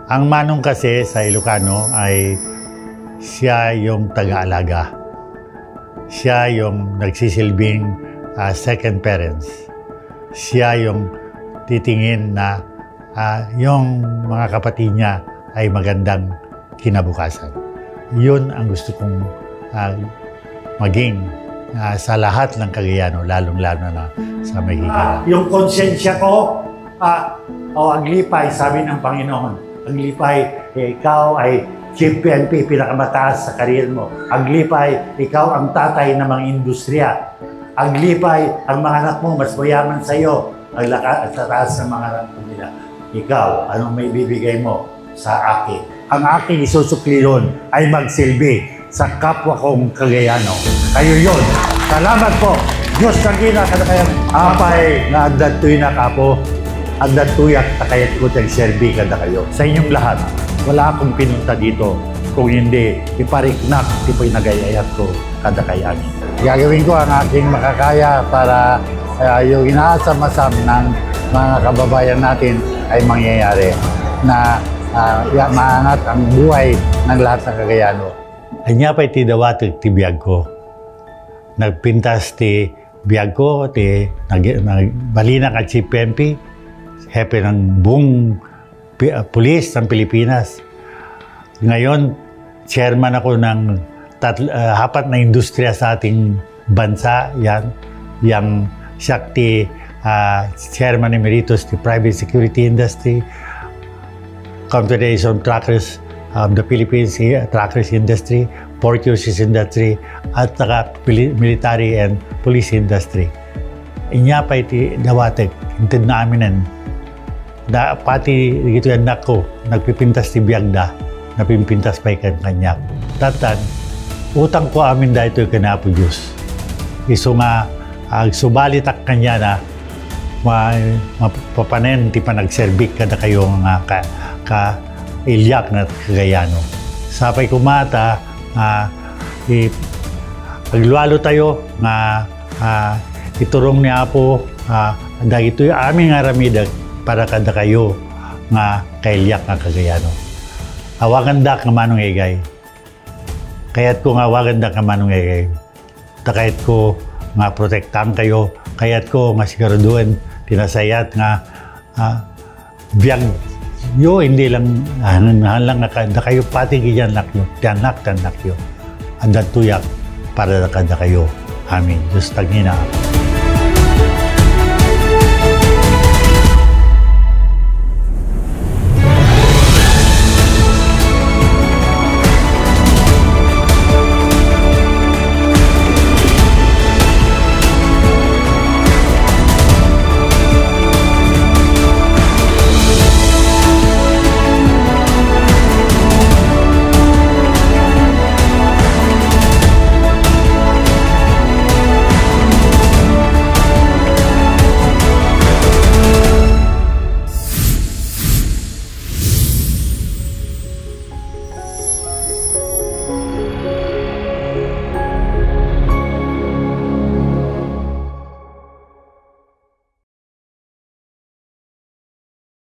Ang manong kasi sa Ilocano ay siya yung taga-alaga. Siya yung nagsisilbing second parents. Siya yung titingin na yung mga kapatid niya ay magandang kinabukasan. Yun ang gusto kong maging sa lahat ng Cagayano, lalong-lalo na sa Mahihila. Yung konsensya ko, Aglipay, sabi ng Panginoon, Aglipay, ikaw ay Chief PNP, pinakamataas sa karir mo. Aglipay, ikaw ang tatay ng mga industriya. Aglipay, ang mga anak mo mas mayaman sa iyo. Ang taas ng mga anak nila. Ikaw, anong may bibigay mo sa akin? Ang aking isusukli yun ay magsilbi sa kapwa kong Cagayano. Kayo yun. Salamat po. Diyos kagina kadakayan. Apay na agdatuy na kapo. Agdatuyak takayat ko tayong serbi kada kayo. Sa inyong lahat, wala akong pinunta dito kung hindi ipariknak tipoy nagayayat ko kada kayani. Gagawin ko ang aking makakaya para yung inaasam-asam ng mga kababayan natin ay mangyayari na maangat ang buhay ng lahat ng Cagayano. Anya pa iti dawat ti biyag ko. Nagpintas ti biyag ko, balina ka Chief PNP, hepe ng buong pulis ng Pilipinas. Ngayon, chairman ako ng apat na industriya sa ating bansa. Yang Shakti, Chairman Emeritus the Private Security Industry, Confederation Truckers of the Philippines, Truckers Industry, Port Users Industry, at saka Military and Police Industry. Inya pa iti dawatek, hintid na aminan. Pati ito yan ako, nagpipintas ti biyagda, napimpintas pa ikan kanya. Tatan, utang ko amin da ito kanapo Diyos. Iso nga, subalitak kanya na mapapanen ti panagserbik kada kayo nga ilyak na Cagayano. Sapay kumata, paglualo tayo nga iturong ni Apo, dahil ito'y aming aramidag para kada kayo nga kailyak nga Cagayano. Awagan da ka manong egay. Kaya't ko nga awagan da ka manong egay. Takayat ko nga protektahan kayo. Kaya't ko nga siguraduhan tinasayat nga biyag yo hindi lang lang da kayo pati giyan lakyo. Tanak yo. Andan tuyak para kada kayo. Amin. Diyos tagina.